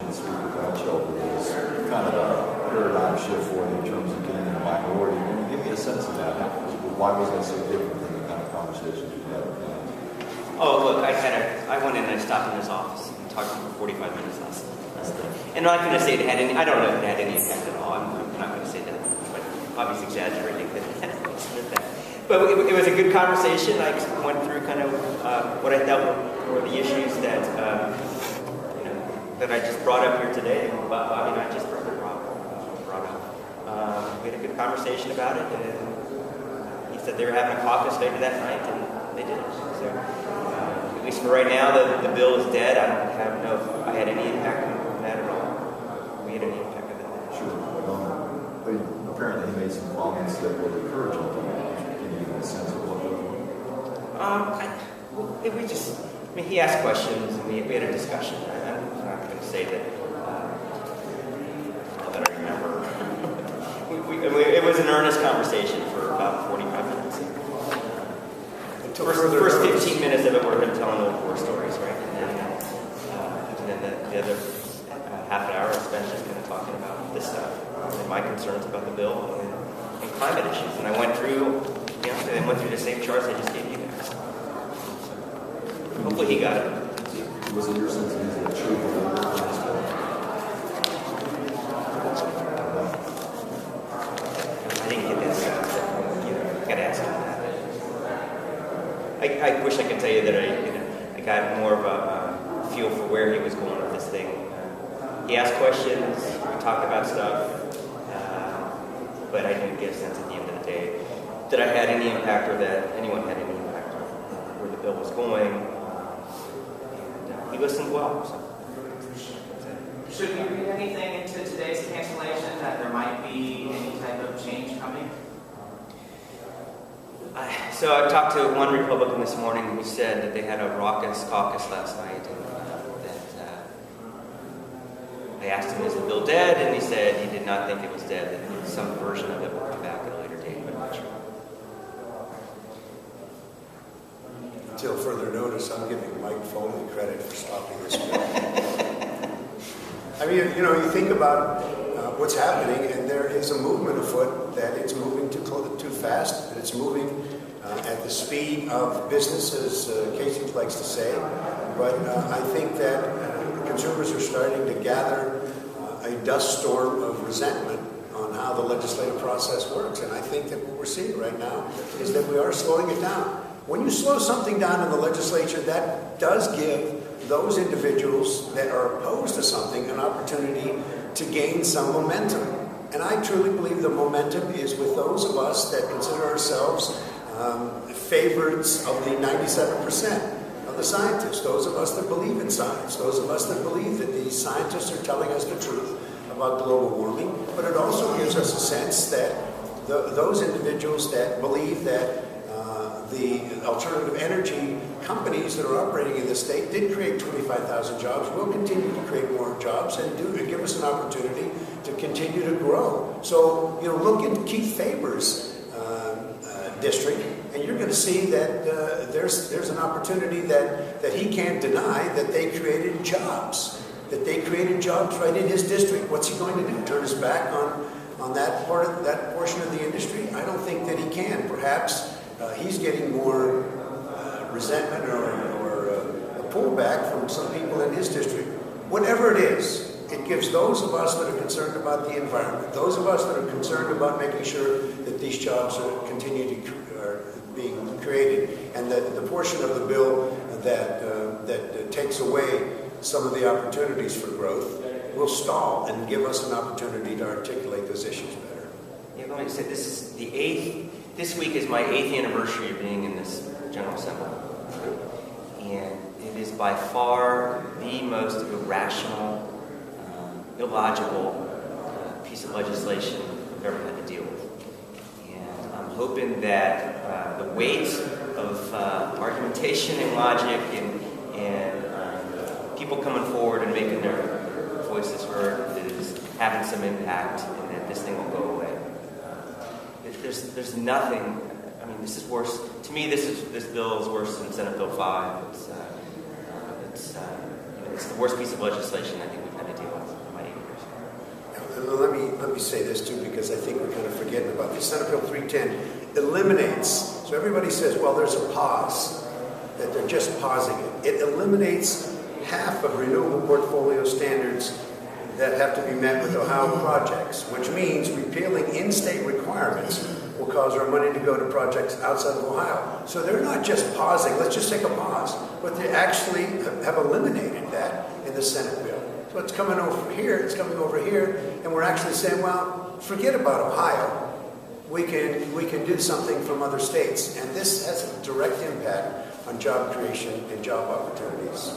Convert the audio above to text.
Speaker Batchelder is kind of a paradigm shift for you in terms of getting in a minority. Can you give me a sense of that? Why was that so different than the kind of conversations you had? Oh, look, I went in and I stopped in his office and talked to him for 45 minutes last night. And I'm not going to say it had any, I don't know if it had any impact at all. I'm not going to say that, but obviously exaggerating that it had any impact. But it was a good conversation. I went through kind of what I dealt with were the issues that, that I just brought up here today. Bobby and I just brought up. We had a good conversation about it, and he said they were having a caucus later that night, and they did it. So, at least for right now, the bill is dead. I don't know if I had any impact on that at all. We had any impact on that. Sure. Apparently, he made some comments that would encourage him. Can you give me a sense of what he asked questions, and we had a discussion. I'm not going to say that I remember. It was an earnest conversation for about 45 minutes. The first 15 minutes of it were him telling old war stories, right? And then the other half an hour I spent just kind of talking about this stuff and my concerns about the bill and climate issues. And I went through, the same charts I just gave you guys. So, hopefully he got it. Was it your sense that he's a true believer in this bill? I didn't get that sense. I got to ask him that. I wish I could tell you that I got more of a feel for where he was going with this thing. He asked questions, we talked about stuff, but I didn't get a sense at the end of the day that I had any impact or that anyone had any impact on where the bill was going. And he listened well. So. Should we read anything into today's cancellation that there might be any type of change coming? So I talked to one Republican this morning who said that they had a raucous caucus last night, and that I asked him, is the bill dead? And he said he did not think it was dead, that some version of it will come back at a later date, but I'm not sure. Until further notice, I'm giving Mike Foley credit for stopping this bill. I mean, you think about what's happening, and there is a movement afoot that it's moving too fast, that it's moving at the speed of business, as Casey likes to say. But I think that consumers are starting to gather a dust storm of resentment on how the legislative process works. And I think that what we're seeing right now is that we are slowing it down. When you slow something down in the legislature, that does give those individuals that are opposed to something an opportunity to gain some momentum. And I truly believe the momentum is with those of us that consider ourselves favorites of the 97% of the scientists, those of us that believe in science, those of us that believe that these scientists are telling us the truth about global warming. But it also gives us a sense that those individuals that believe that the alternative energy companies that are operating in the state did create 25,000 jobs, will continue to create more jobs, and give us an opportunity to continue to grow. So, look in Keith Faber's district, and you're going to see that there's an opportunity that he can't deny, that they created jobs. That they created jobs right in his district. What's he going to do? Turn his back on that portion of the industry? I don't think that he can. Perhaps he's getting more resentment or a pullback from some people in his district. Whatever it is, it gives those of us that are concerned about the environment, those of us that are concerned about making sure that these jobs are being created, and that the portion of the bill that takes away some of the opportunities for growth will stall and give us an opportunity to articulate those issues better. Yeah, let me say, this week is my 8th anniversary of being in this General Assembly. And it is by far the most irrational, illogical piece of legislation I've ever had to deal with. And I'm hoping that the weight of argumentation and logic and people coming forward and making their voices heard is having some impact, and that this thing will go away. There's nothing. I mean, this is worse. To me, this bill is worse than Senate Bill 5. It's the worst piece of legislation I think we've had to deal with. say this too, because I think we're kind of forgetting about this. Senate Bill 310 eliminates, so everybody says, well, there's a pause, that they're just pausing it. It eliminates half of renewable portfolio standards that have to be met with Ohio projects, which means repealing in-state requirements will cause our money to go to projects outside of Ohio. So they're not just pausing, let's just take a pause, but they actually have eliminated that in the Senate bill. So it's coming over here, it's coming over here, and we're actually saying, well, forget about Ohio. We can do something from other states, and this has a direct impact on job creation and job opportunities.